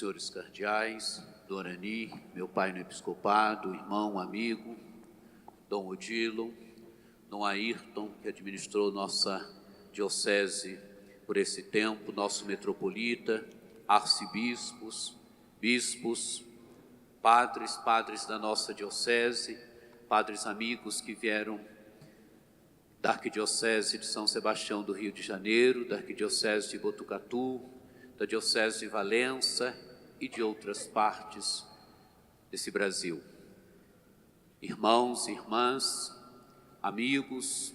senhores cardeais, Dom Arani, meu pai no episcopado, irmão, amigo, Dom Odilo, Dom Ayrton, que administrou nossa diocese por esse tempo, nosso metropolita, arcebispos, bispos, padres da nossa diocese, padres amigos que vieram da Arquidiocese de São Sebastião do Rio de Janeiro, da Arquidiocese de Botucatu, da Diocese de Valença e de outras partes desse Brasil. Irmãos e irmãs, amigos,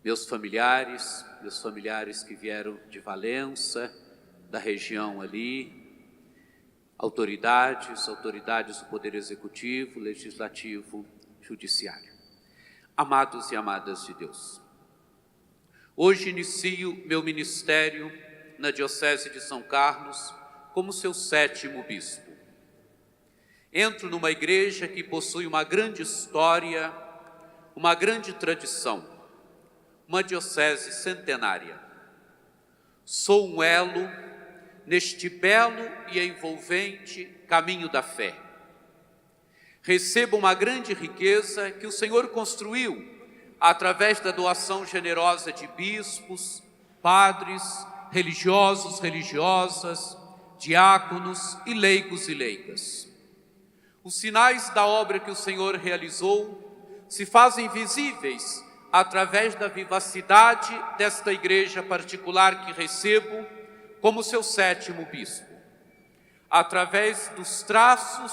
meus familiares que vieram de Valença, da região ali, autoridades do Poder Executivo, Legislativo, Judiciário. Amados e amadas de Deus, hoje inicio meu ministério na Diocese de São Carlos como seu 7º bispo. Entro numa igreja que possui uma grande história, uma grande tradição, uma diocese centenária. Sou um elo neste belo e envolvente caminho da fé. Recebo uma grande riqueza que o Senhor construiu através da doação generosa de bispos, padres, religiosos, religiosas, diáconos e leigos e leigas. Os sinais da obra que o Senhor realizou se fazem visíveis através da vivacidade desta igreja particular que recebo como seu 7º bispo, através dos traços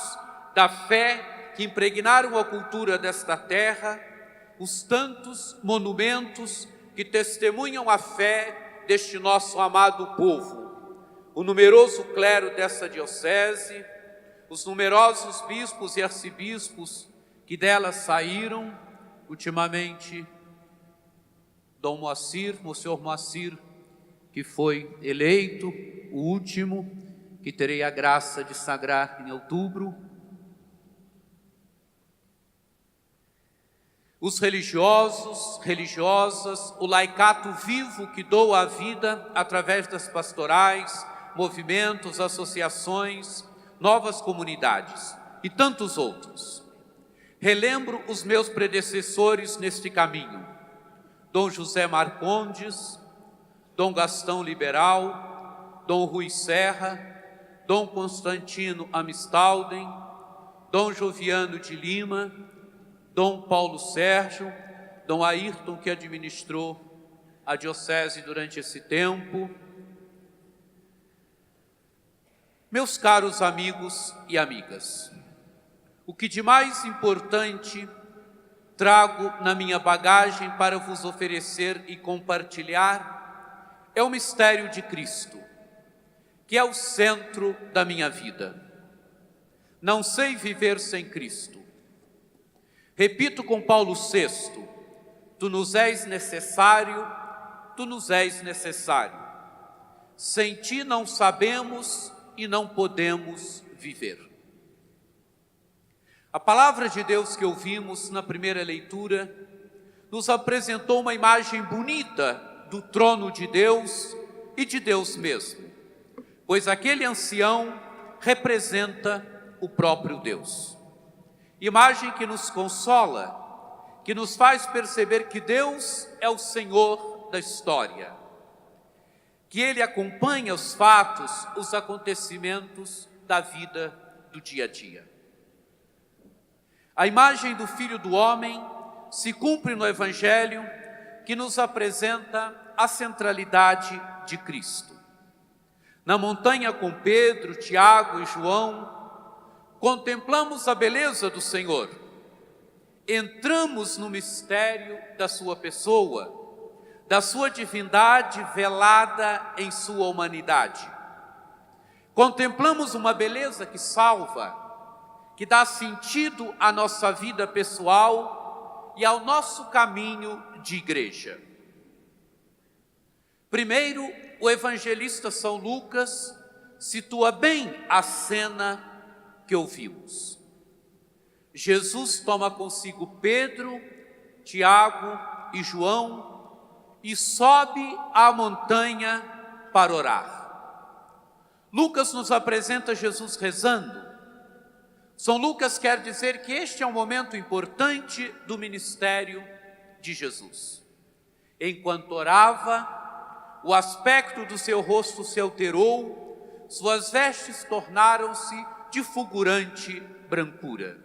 da fé que impregnaram a cultura desta terra, os tantos monumentos que testemunham a fé deste nosso amado povo, o numeroso clero dessa diocese, os numerosos bispos e arcebispos que dela saíram, ultimamente Dom Moacir, Monsenhor Moacir, que foi eleito, o último, que terei a graça de sagrar em outubro. Os religiosos, religiosas, o laicato vivo que doa a vida através das pastorais, movimentos, associações, novas comunidades e tantos outros. Relembro os meus predecessores neste caminho: Dom José Marcondes, Dom Gastão Liberal, Dom Rui Serra, Dom Constantino Amistalden, Dom Joviano de Lima, Dom Paulo Sérgio, Dom Ayrton, que administrou a diocese durante esse tempo. Meus caros amigos e amigas, o que de mais importante trago na minha bagagem para vos oferecer e compartilhar é o mistério de Cristo, que é o centro da minha vida. Não sei viver sem Cristo. Repito com Paulo VI, tu nos és necessário, tu nos és necessário. Sem ti não sabemos e não podemos viver. A palavra de Deus que ouvimos na primeira leitura nos apresentou uma imagem bonita do trono de Deus e de Deus mesmo, pois aquele ancião representa o próprio Deus. Imagem que nos consola, que nos faz perceber que Deus é o Senhor da história, que Ele acompanha os fatos, os acontecimentos da vida do dia a dia. A imagem do Filho do Homem se cumpre no Evangelho, que nos apresenta a centralidade de Cristo. Na montanha com Pedro, Tiago e João, contemplamos a beleza do Senhor, entramos no mistério da sua pessoa, da sua divindade velada em sua humanidade. Contemplamos uma beleza que salva, que dá sentido à nossa vida pessoal e ao nosso caminho de igreja. Primeiro, o evangelista São Lucas situa bem a cena que ouvimos. Jesus toma consigo Pedro, Tiago e João e sobe à montanha para orar. Lucas nos apresenta Jesus rezando. São Lucas quer dizer que este é um momento importante do ministério de Jesus. Enquanto orava, o aspecto do seu rosto se alterou, suas vestes tornaram-se de fulgurante brancura.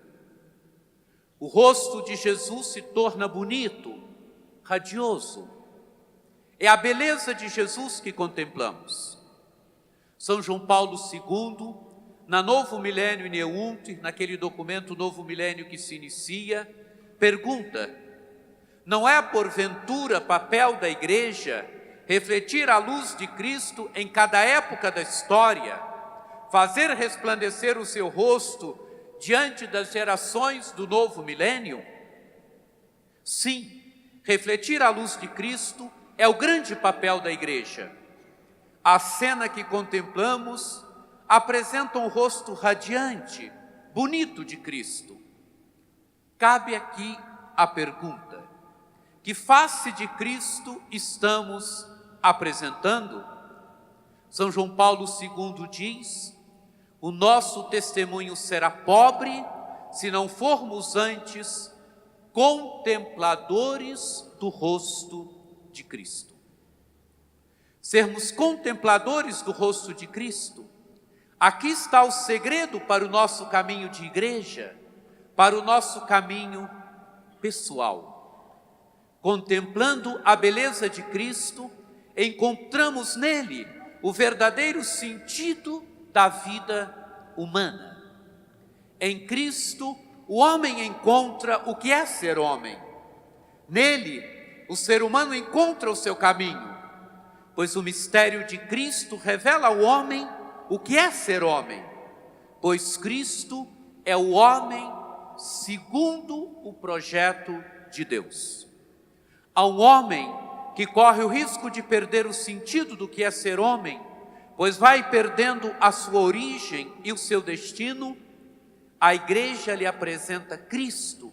O rosto de Jesus se torna bonito, radioso. É a beleza de Jesus que contemplamos. São João Paulo II, na Novo Milênio Neunt, naquele documento Novo Milênio que se inicia, pergunta: não é porventura papel da Igreja refletir a luz de Cristo em cada época da história, fazer resplandecer o seu rosto diante das gerações do novo milênio? Sim, refletir a luz de Cristo é o grande papel da Igreja. A cena que contemplamos apresenta um rosto radiante, bonito de Cristo. Cabe aqui a pergunta: que face de Cristo estamos apresentando? São João Paulo II diz: o nosso testemunho será pobre se não formos antes contempladores do rosto de Cristo. Sermos contempladores do rosto de Cristo, aqui está o segredo para o nosso caminho de igreja, para o nosso caminho pessoal. Contemplando a beleza de Cristo, encontramos nele o verdadeiro sentido da vida humana. Em Cristo, o homem encontra o que é ser homem. Nele, o ser humano encontra o seu caminho, pois o mistério de Cristo revela ao homem o que é ser homem, pois Cristo é o homem segundo o projeto de Deus. A um homem que corre o risco de perder o sentido do que é ser homem, pois vai perdendo a sua origem e o seu destino, a Igreja lhe apresenta Cristo.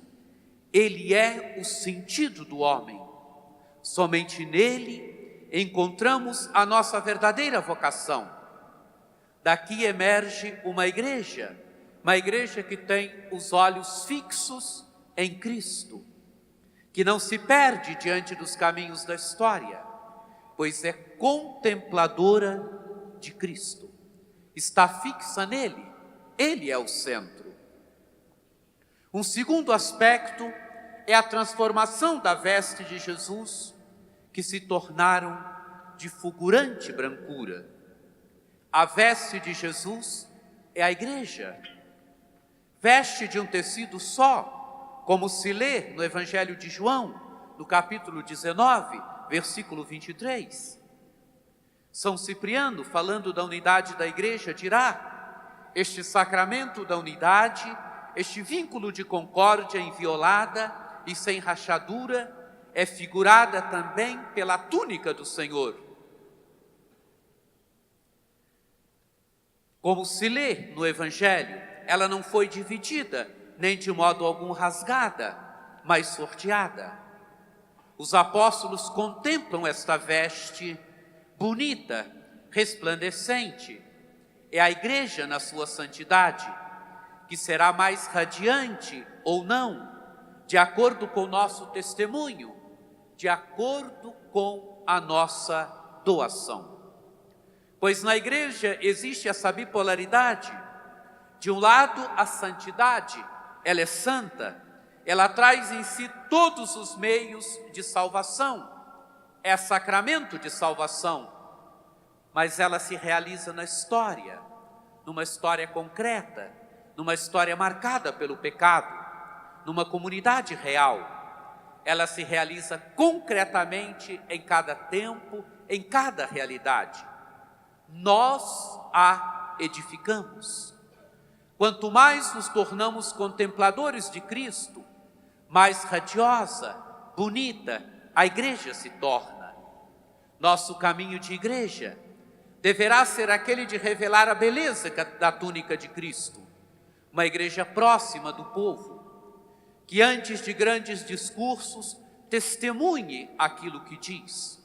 Ele é o sentido do homem. Somente nele encontramos a nossa verdadeira vocação. Daqui emerge uma igreja que tem os olhos fixos em Cristo, que não se perde diante dos caminhos da história, pois é contempladora de Cristo, está fixa nele, ele é o centro. Um segundo aspecto é a transformação da veste de Jesus, que se tornaram de fulgurante brancura. A veste de Jesus é a igreja. Veste de um tecido só, como se lê no Evangelho de João, no capítulo 19, versículo 23. São Cipriano, falando da unidade da igreja, dirá: este sacramento da unidade, este vínculo de concórdia inviolada e sem rachadura, é figurada também pela túnica do Senhor. Como se lê no Evangelho, ela não foi dividida, nem de modo algum rasgada, mas sorteada. Os apóstolos contemplam esta veste bonita, resplandecente. É a igreja na sua santidade, que será mais radiante ou não, de acordo com o nosso testemunho, de acordo com a nossa doação. Pois na igreja existe essa bipolaridade. De um lado, a santidade, ela é santa, ela traz em si todos os meios de salvação, é sacramento de salvação, mas ela se realiza na história, numa história concreta, numa história marcada pelo pecado, numa comunidade real. Ela se realiza concretamente em cada tempo, em cada realidade. Nós a edificamos. Quanto mais nos tornamos contempladores de Cristo, mais radiosa, bonita a igreja se torna. Nosso caminho de igreja deverá ser aquele de revelar a beleza da túnica de Cristo. Uma igreja próxima do povo, que antes de grandes discursos testemunhe aquilo que diz.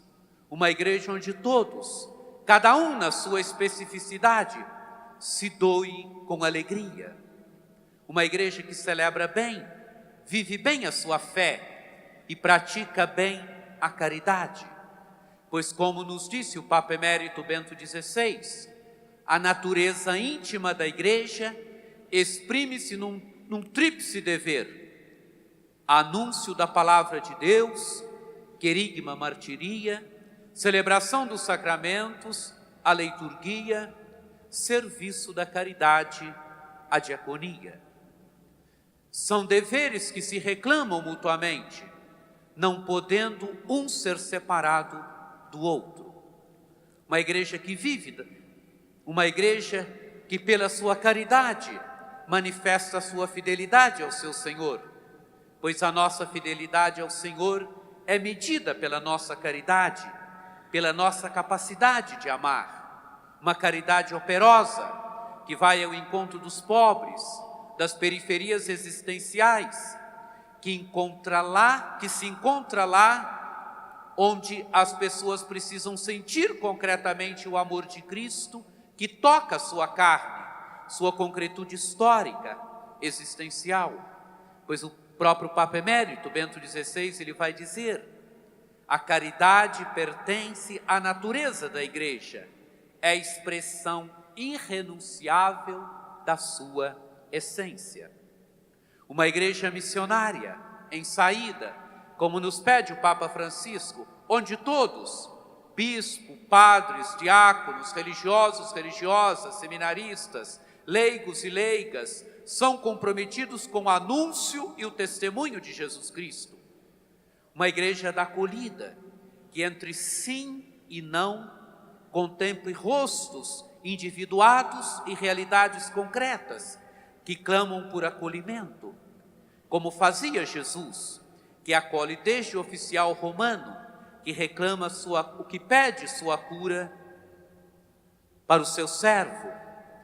Uma igreja onde todos, cada um na sua especificidade, se doe com alegria. Uma igreja que celebra bem, vive bem a sua fé e pratica bem a caridade. Pois, como nos disse o Papa Emérito Bento XVI, a natureza íntima da igreja exprime-se num tríplice dever: anúncio da palavra de Deus, querigma martiria, celebração dos sacramentos, a liturgia, serviço da caridade, a diaconia. São deveres que se reclamam mutuamente, não podendo um ser separado do outro. Uma igreja que vive, uma igreja que pela sua caridade manifesta a sua fidelidade ao seu Senhor, pois a nossa fidelidade ao Senhor é medida pela nossa caridade, pela nossa capacidade de amar. Uma caridade operosa, que vai ao encontro dos pobres, das periferias existenciais, que se encontra lá onde as pessoas precisam sentir concretamente o amor de Cristo, que toca a sua carne, sua concretude histórica, existencial. Pois o próprio Papa Emérito Bento XVI, ele vai dizer: a caridade pertence à natureza da igreja, é a expressão irrenunciável da sua essência. Uma igreja missionária, em saída, como nos pede o Papa Francisco, onde todos, bispo, padres, diáconos, religiosos, religiosas, seminaristas, leigos e leigas, são comprometidos com o anúncio e o testemunho de Jesus Cristo. Uma igreja da acolhida, que entre sim e não contemple rostos individuados e realidades concretas que clamam por acolhimento, como fazia Jesus, que acolhe desde o oficial romano, que reclama o que pede sua cura, para o seu servo,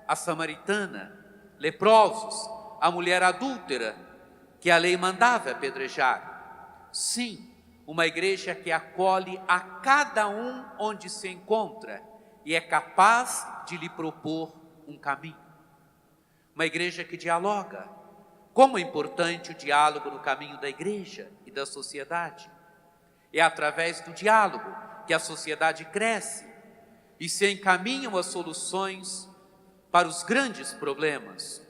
a samaritana, leprosos, a mulher adúltera, que a lei mandava apedrejar. Sim, uma igreja que acolhe a cada um onde se encontra e é capaz de lhe propor um caminho. Uma igreja que dialoga. Como é importante o diálogo no caminho da igreja e da sociedade. É através do diálogo que a sociedade cresce e se encaminham as soluções para os grandes problemas.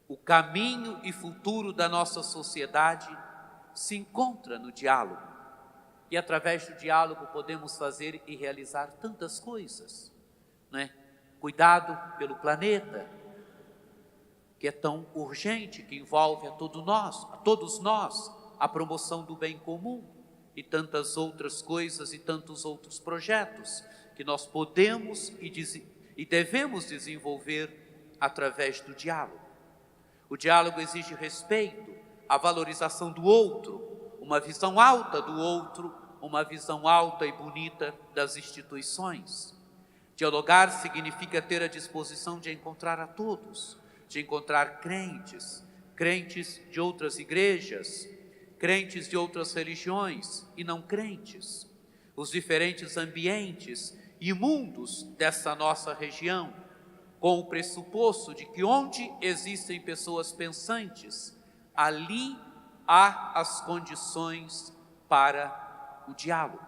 O caminho e futuro da nossa sociedade se encontra no diálogo. E através do diálogo podemos fazer e realizar tantas coisas, né? Cuidado pelo planeta, que é tão urgente, que envolve a todos nós, a promoção do bem comum e tantas outras coisas e tantos outros projetos que nós podemos e devemos desenvolver através do diálogo. O diálogo exige respeito, a valorização do outro, uma visão alta do outro, uma visão alta e bonita das instituições. Dialogar significa ter a disposição de encontrar a todos, de encontrar crentes de outras igrejas, crentes de outras religiões e não crentes, os diferentes ambientes e mundos dessa nossa região, com o pressuposto de que onde existem pessoas pensantes, ali há as condições para o diálogo.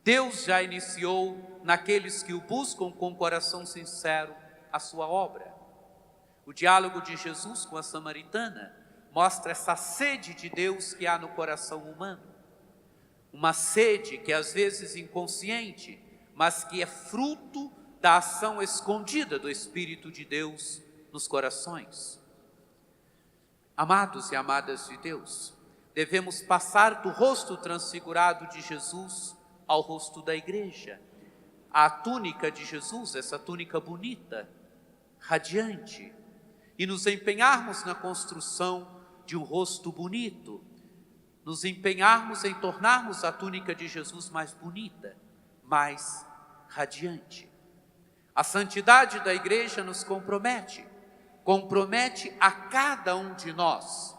Deus já iniciou naqueles que o buscam com coração sincero a sua obra. O diálogo de Jesus com a samaritana mostra essa sede de Deus que há no coração humano. Uma sede que às vezes inconsciente, mas que é fruto da ação escondida do Espírito de Deus nos corações. Amados e amadas de Deus, devemos passar do rosto transfigurado de Jesus ao rosto da igreja. A túnica de Jesus, essa túnica bonita, radiante, e nos empenharmos na construção de um rosto bonito, nos empenharmos em tornarmos a túnica de Jesus mais bonita, mais radiante. A santidade da igreja nos compromete a cada um de nós.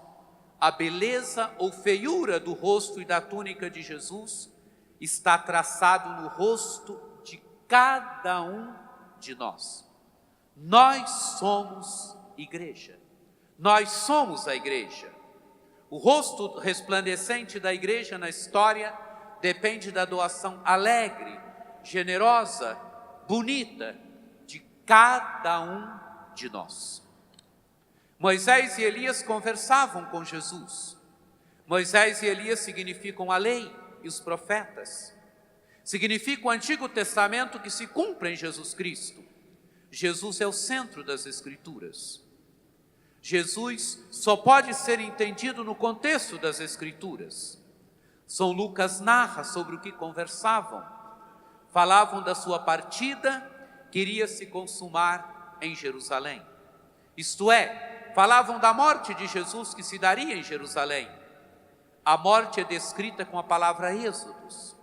A beleza ou feiura do rosto e da túnica de Jesus está traçado no rosto de cada um de nós. Nós somos igreja. Nós somos a igreja. O rosto resplandecente da igreja na história depende da doação alegre, generosa, bonita de cada um de nós. Moisés e Elias conversavam com Jesus. Moisés e Elias significam a lei e os profetas. Significa o Antigo Testamento que se cumpre em Jesus Cristo. Jesus é o centro das Escrituras. Jesus só pode ser entendido no contexto das Escrituras. São Lucas narra sobre o que conversavam. Falavam da sua partida, que iria se consumar em Jerusalém. Isto é, falavam da morte de Jesus que se daria em Jerusalém. A morte é descrita com a palavra Êxodos,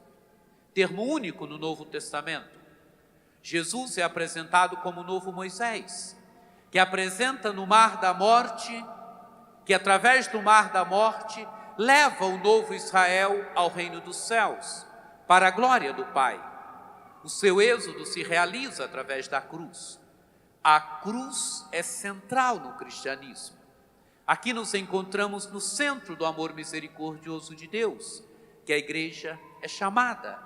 termo único no Novo Testamento. Jesus é apresentado como o novo Moisés, que apresenta no mar da morte, que através do mar da morte leva o novo Israel ao reino dos céus, para a glória do Pai. O seu êxodo se realiza através da cruz. A cruz é central no cristianismo. Aqui nos encontramos no centro do amor misericordioso de Deus, que a igreja é chamada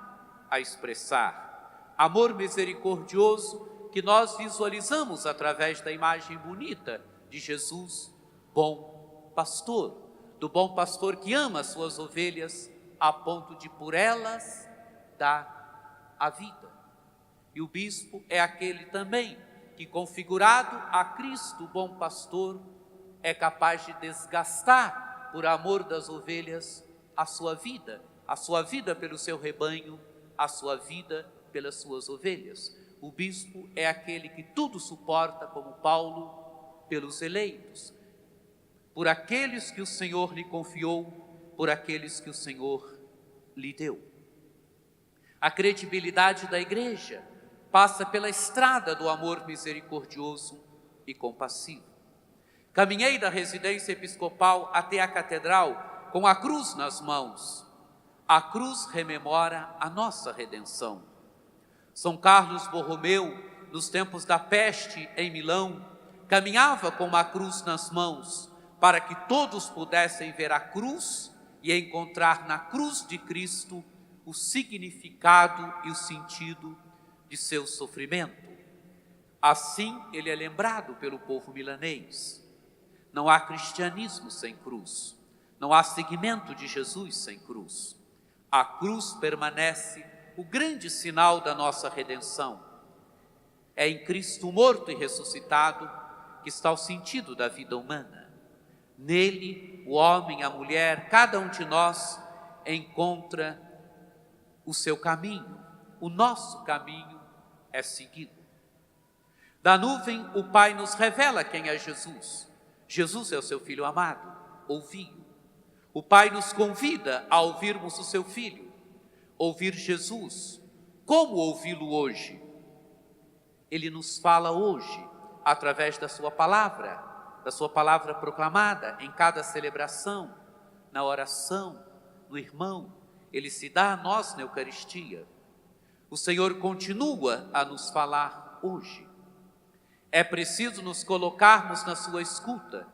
a expressar. Amor misericordioso que nós visualizamos através da imagem bonita de Jesus, bom pastor, do bom pastor que ama as suas ovelhas a ponto de por elas dar a vida. E o bispo é aquele também que, configurado a Cristo, bom pastor, é capaz de desgastar por amor das ovelhas a sua vida pelo seu rebanho, a sua vida pelas suas ovelhas. O bispo é aquele que tudo suporta, como Paulo, pelos eleitos, por aqueles que o Senhor lhe confiou, por aqueles que o Senhor lhe deu. A credibilidade da igreja passa pela estrada do amor misericordioso e compassivo. Caminhei da residência episcopal até a catedral com a cruz nas mãos. A cruz rememora a nossa redenção. São Carlos Borromeu, nos tempos da peste em Milão, caminhava com uma cruz nas mãos para que todos pudessem ver a cruz e encontrar na cruz de Cristo o significado e o sentido de seu sofrimento. Assim ele é lembrado pelo povo milanês. Não há cristianismo sem cruz, não há seguimento de Jesus sem cruz. A cruz permanece o grande sinal da nossa redenção. É em Cristo morto e ressuscitado que está o sentido da vida humana. Nele, o homem, a mulher, cada um de nós encontra o seu caminho. O nosso caminho é seguido. Da nuvem, o Pai nos revela quem é Jesus. Jesus é o seu Filho amado, ouvi-o. O Pai nos convida a ouvirmos o seu Filho, ouvir Jesus. Como ouvi-lo hoje? Ele nos fala hoje, através da sua palavra proclamada em cada celebração, na oração, no irmão. Ele se dá a nós na Eucaristia. O Senhor continua a nos falar hoje. É preciso nos colocarmos na sua escuta.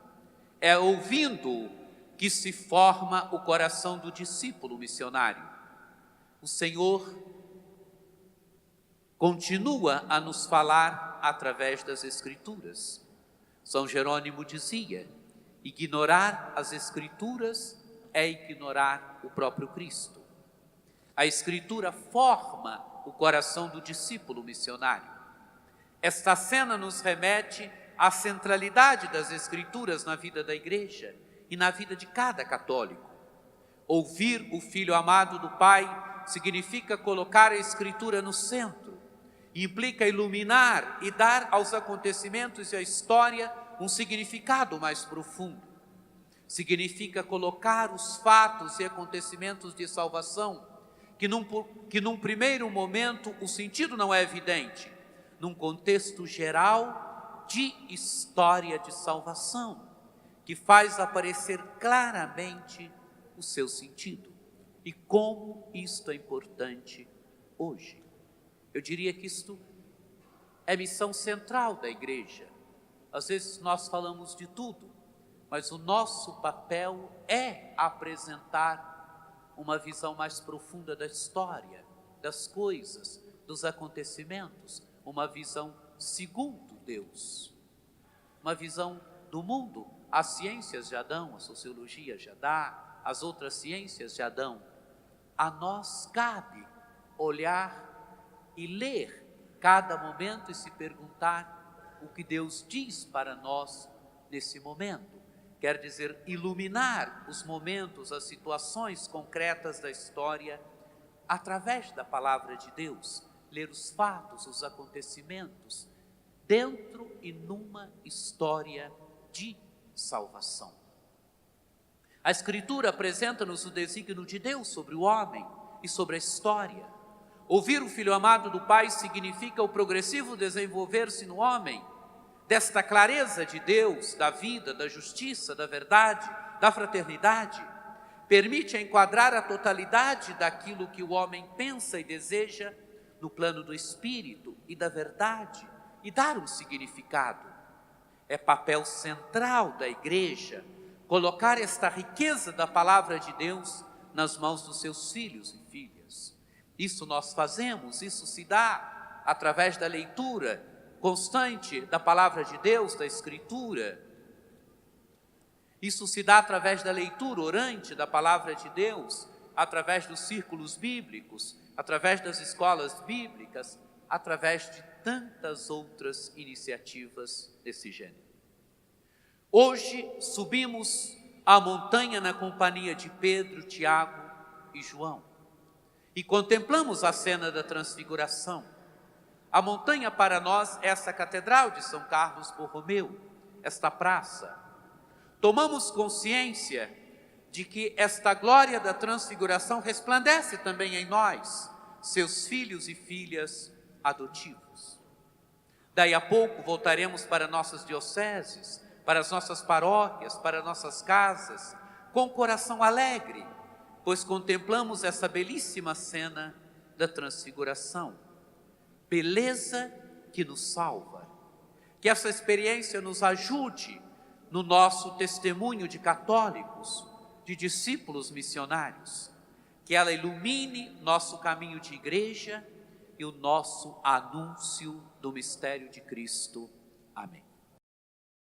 É ouvindo que se forma o coração do discípulo missionário. O Senhor continua a nos falar através das Escrituras. São Jerônimo dizia: ignorar as Escrituras é ignorar o próprio Cristo. A Escritura forma o coração do discípulo missionário. Esta cena nos remete à centralidade das Escrituras na vida da igreja e na vida de cada católico. Ouvir o Filho amado do Pai significa colocar a Escritura no centro, implica iluminar e dar aos acontecimentos e à história um significado mais profundo. Significa colocar os fatos e acontecimentos de salvação, que num primeiro momento o sentido não é evidente, num contexto geral de história de salvação, que faz aparecer claramente o seu sentido. E como isto é importante hoje. Eu diria que isto é missão central da igreja. Às vezes nós falamos de tudo, mas o nosso papel é apresentar uma visão mais profunda da história, das coisas, dos acontecimentos, uma visão segundo Deus, uma visão do mundo. As ciências já dão, a sociologia já dá, as outras ciências já dão. A nós cabe olhar e ler cada momento e se perguntar o que Deus diz para nós nesse momento. Quer dizer, iluminar os momentos, as situações concretas da história através da palavra de Deus, ler os fatos, os acontecimentos, dentro e numa história de salvação. A Escritura apresenta-nos o desígnio de Deus sobre o homem e sobre a história. Ouvir o Filho amado do Pai significa o progressivo desenvolver-se no homem desta clareza de Deus, da vida, da justiça, da verdade, da fraternidade. Permite enquadrar a totalidade daquilo que o homem pensa e deseja no plano do Espírito e da verdade e dar um significado. É papel central da igreja colocar esta riqueza da palavra de Deus nas mãos dos seus filhos e filhas. Isso nós fazemos, isso se dá através da leitura constante da palavra de Deus, da Escritura. Isso se dá através da leitura orante da palavra de Deus, através dos círculos bíblicos, através das escolas bíblicas, através de tantas outras iniciativas desse gênero. Hoje subimos a montanha na companhia de Pedro, Tiago e João e contemplamos a cena da transfiguração. A montanha para nós é essa catedral de São Carlos Borromeu, esta praça. Tomamos consciência de que esta glória da transfiguração resplandece também em nós, seus filhos e filhas adotivos. Daí a pouco voltaremos para nossas dioceses, para as nossas paróquias, para nossas casas, com o coração alegre, pois contemplamos essa belíssima cena da transfiguração. Beleza que nos salva. Que essa experiência nos ajude no nosso testemunho de católicos, de discípulos missionários. Que ela ilumine nosso caminho de igreja e o nosso anúncio do mistério de Cristo. Amém.